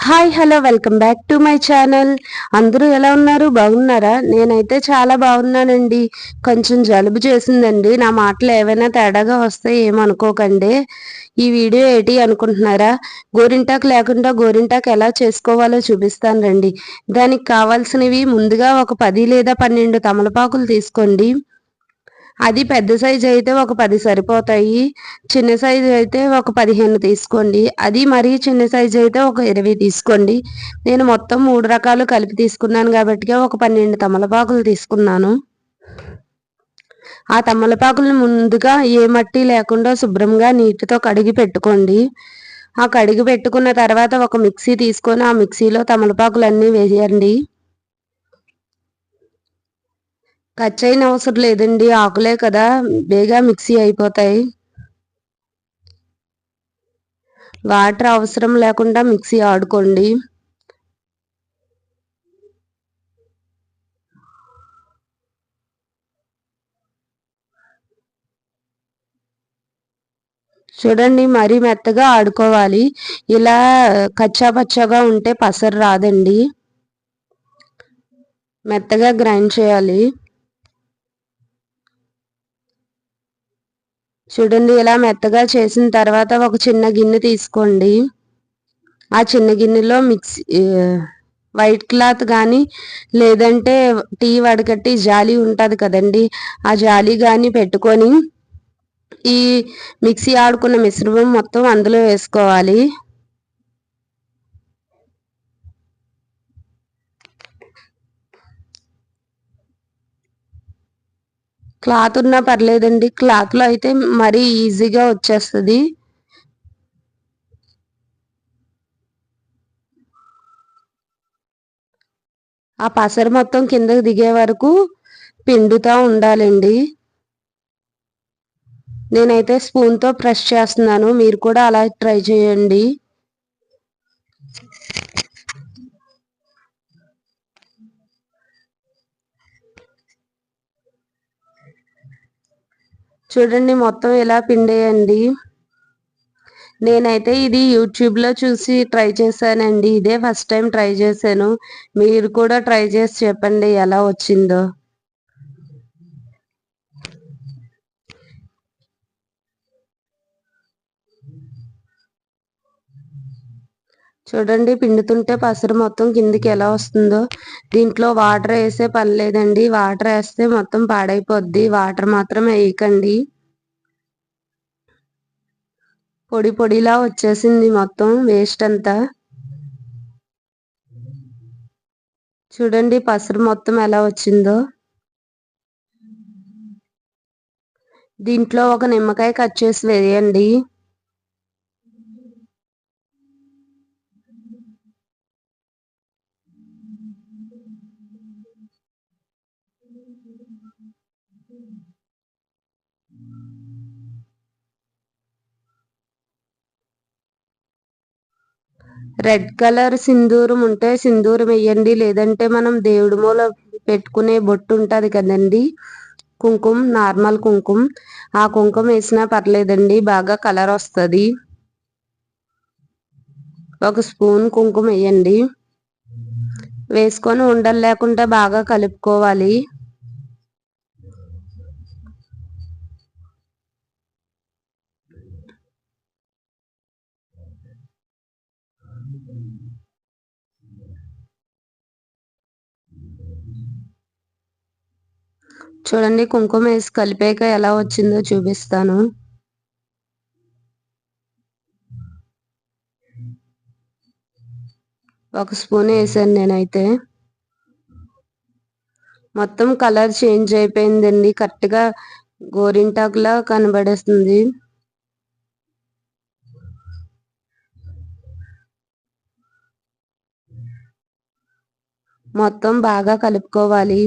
Hi hello welcome back to my channel. అందరూ ఎలా ఉన్నారు? బాగున్నారా? నేనైతే చాలా బాగున్నానండి. కొంచెం జలుబు చేసిందండి. నా మాటలు ఏవైనా తేడాగా వస్తే ఏమనుకోకండి. ఈ వీడియో ఏంటి అనుకుంటున్నారా? గోరింటాకు లేకుండా గోరింటాకు ఎలా చేసుకోవాలో చూపిస్తాను రండి. దానికి కావాల్సినవి ముందుగా ఒక 10 లేదా 12 తమలపాకులు తీసుకోండి. అది పెద్ద సైజు అయితే ఒక 10 సరిపోతాయి. చిన్న సైజు అయితే ఒక 15 తీసుకోండి. అది మరీ చిన్న సైజు అయితే ఒక 20 తీసుకోండి. నేను మొత్తం 3 రకాలు కలిపి తీసుకున్నాను కాబట్టి ఒక 12 తమలపాకులు తీసుకున్నాను. ఆ తమలపాకులను ముందుగా ఏ మట్టి లేకుండా శుభ్రంగా నీటితో కడిగి పెట్టుకోండి. ఆ కడిగి పెట్టుకున్న తర్వాత ఒక మిక్సీ తీసుకొని ఆ మిక్సీలో తమలపాకులన్నీ వేయండి. కట్ అవసరం లేదండి, ఆకులే కదా బేగా మిక్సీ అయిపోతాయి. వాటర్ అవసరం లేకుండా మిక్సీ ఆడుకోండి. చూడండి, మరీ మెత్తగా ఆడుకోవాలి. ఇలా కచ్చా పచ్చాగా ఉంటే పసరు రాదండి. మెత్తగా గ్రైండ్ చేయాలి. చూడండి, ఇలా మెత్తగా చేసిన తర్వాత ఒక చిన్న గిన్నె తీసుకోండి. ఆ చిన్న గిన్నెలో వైట్ క్లాత్ కానీ లేదంటే టీ వడకట్టి జాలి ఉంటుంది కదండి, ఆ జాలి కానీ పెట్టుకొని ఈ మిక్సీ ఆడుకున్న మిశ్రమం మొత్తం అందులో వేసుకోవాలి. క్లాత్ ఉన్నా పర్లేదండి, క్లాత్లో అయితే మరీ ఈజీగా వచ్చేస్తుంది. ఆ పసరు మొత్తం కిందకు దిగే వరకు పిండుతూ ఉండాలండి. నేనైతే స్పూన్తో ప్రెస్ చేస్తున్నాను, మీరు కూడా అలా ట్రై చేయండి. చూడండి, మొత్తం ఇలా పిండేయండి. నేనైతే ఇది యూట్యూబ్లో చూసి ట్రై చేశానండి. ఇదే ఫస్ట్ టైం ట్రై చేశాను. మీరు కూడా ట్రై చేసి చెప్పండి ఎలా వచ్చిందో. చూడండి, పిండుతుంటే పసరు మొత్తం కిందికి ఎలా వస్తుందో. దీంట్లో వాటర్ వేసే పని లేదండి, వాటర్ వేస్తే మొత్తం పాడైపోద్ది. వాటర్ మాత్రం వేయకండి. పొడి పొడిలా వచ్చేసింది మొత్తం వేస్ట్ అంతా. చూడండి, పసరు మొత్తం ఎలా వచ్చిందో. దీంట్లో ఒక నిమ్మకాయ కట్ చేసి వేయండి. రెడ్ కలర్ సింధూరం ఉంటే సింధూరం వేయండి, లేదంటే మనం దేవుడి మూల పెట్టుకునే బొట్టు ఉంటుంది కదండి, కుంకుమ, నార్మల్ కుంకుమ, ఆ కుంకుమ వేసినా పర్లేదండి, బాగా కలర్ వస్తుంది. ఒక స్పూన్ కుంకుమ వేయండి. వేసుకొని ఉండలు లేకుండా బాగా కలుపుకోవాలి. చూడండి, కుంకుమ వేసి కలిపాక ఎలా వచ్చిందో చూపిస్తాను. ఒక స్పూన్ వేసాను నేనైతే. మొత్తం కలర్ చేంజ్ అయిపోయిందండి, కరెక్ట్గా గోరింటాకులా కనబడేస్తుంది. మొత్తం బాగా కలుపుకోవాలి.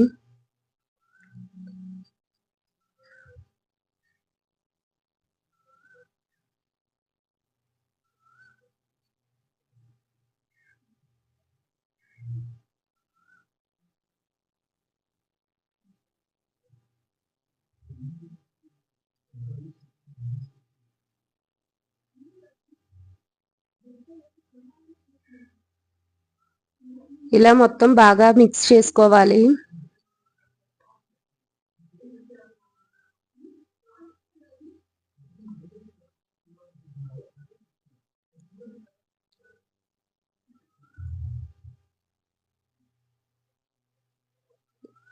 ఇలా మొత్తం బాగా మిక్స్ చేసుకోవాలి.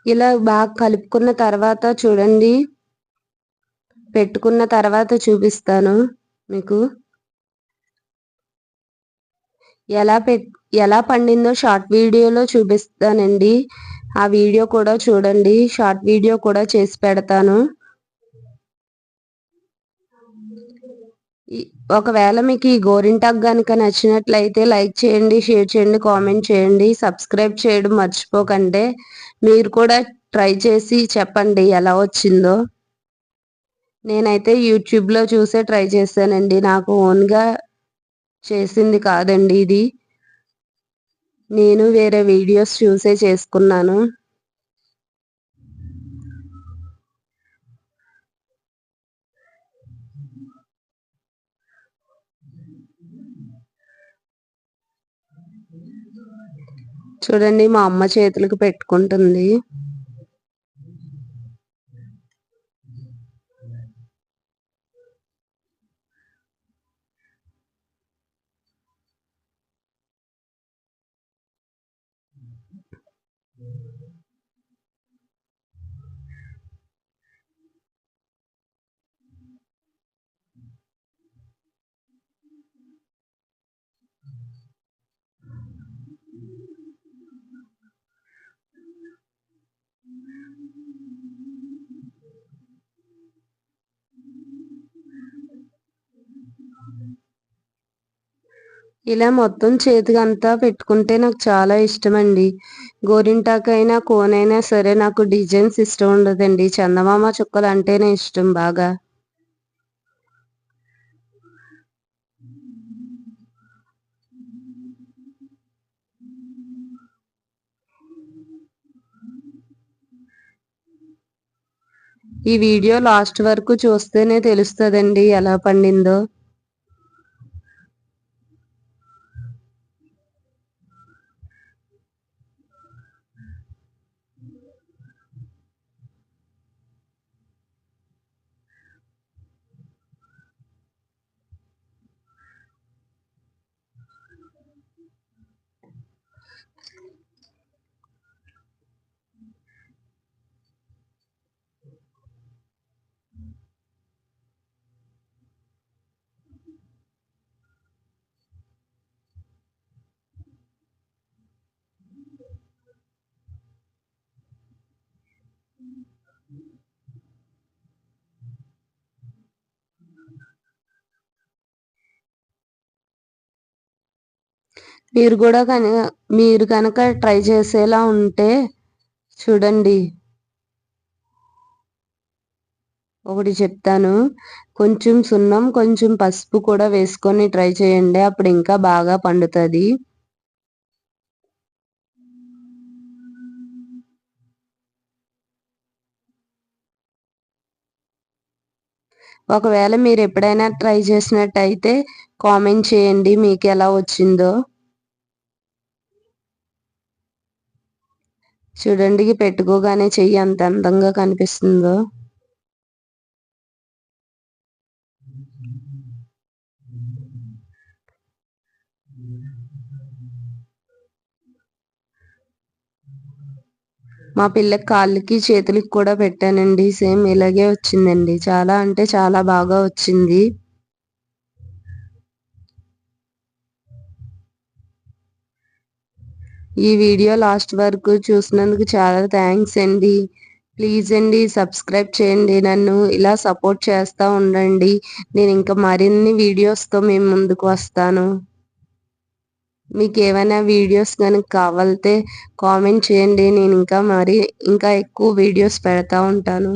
ఇలా బాగా కలుపుకున్న తర్వాత చూడండి, పెట్టుకున్న తర్వాత చూపిస్తాను మీకు ఎలా పండిందో షార్ట్ వీడియోలో చూపిస్తానండి. ఆ వీడియో కూడా చూడండి, షార్ట్ వీడియో కూడా చేసి పెడతాను. ఒకవేళ మీకు ఈ గోరింటాకు గనుక నచ్చినట్లయితే లైక్ చేయండి, షేర్ చేయండి, కామెంట్ చేయండి, సబ్స్క్రైబ్ చేయడం మర్చిపోకండి. మీరు కూడా ట్రై చేసి చెప్పండి ఎలా వచ్చిందో. నేనైతే యూట్యూబ్లో చూసే ట్రై చేశానండి, నాకు ఓన్గా చేసింది కాదండి ఇది. నేను వేరే వీడియోస్ చూసే చేసుకున్నాను. చూడండి మా అమ్మ చేతులకు పెట్టుకుంటుంది. ఇలా మొత్తం చేతికంతా పెట్టుకుంటే నాకు చాలా ఇష్టమండి. గోరింటాకైనా కోనైనా సరే నాకు డిజైన్స్ ఇష్టం ఉండదండి. చందమామ చుక్కలు అంటేనే ఇష్టం బాగా. ఈ వీడియో లాస్ట్ వరకు చూస్తేనే తెలుస్తుందండి ఎలా పండిందో. మీరు కనుక ట్రై చేసేలా ఉంటే చూడండి, ఒకటి చెప్తాను. కొంచెం సున్నం, కొంచెం పసుపు కూడా వేసుకొని ట్రై చేయండి, అప్పుడు ఇంకా బాగా పండుతుంది. ఒకవేళ మీరు ఎప్పుడైనా ట్రై చేసినట్టయితే కామెంట్ చేయండి మీకు ఎలా వచ్చిందో. చూడండి, పెట్టుకోగానే చెయ్యి ఎంత అందంగా కనిపిస్తుందో. మా పిల్లకి కాళ్ళకి చేతులకి కూడా పెట్టానండి, సేమ్ ఇలాగే వచ్చిందండి. చాలా అంటే చాలా బాగా వచ్చింది. ఈ వీడియో లాస్ట్ వరకు చూసినందుకు చాలా థ్యాంక్స్ అండి. ప్లీజ్ అండి సబ్స్క్రైబ్ చేయండి, నన్ను ఇలా సపోర్ట్ చేస్తూ ఉండండి. నేను ఇంకా మరిన్ని వీడియోస్తో మేము ముందుకు వస్తాను. మీకు ఏమైనా వీడియోస్ కనుక కావాలంటే కామెంట్ చేయండి, నేను ఇంకా ఎక్కువ వీడియోస్ పెడతా ఉంటాను.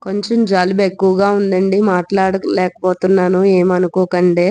కొంచెం జలుబు ఎక్కువగా ఉందండి, మాట్లాడలేకపోతున్నాను, ఏమనుకోకండి.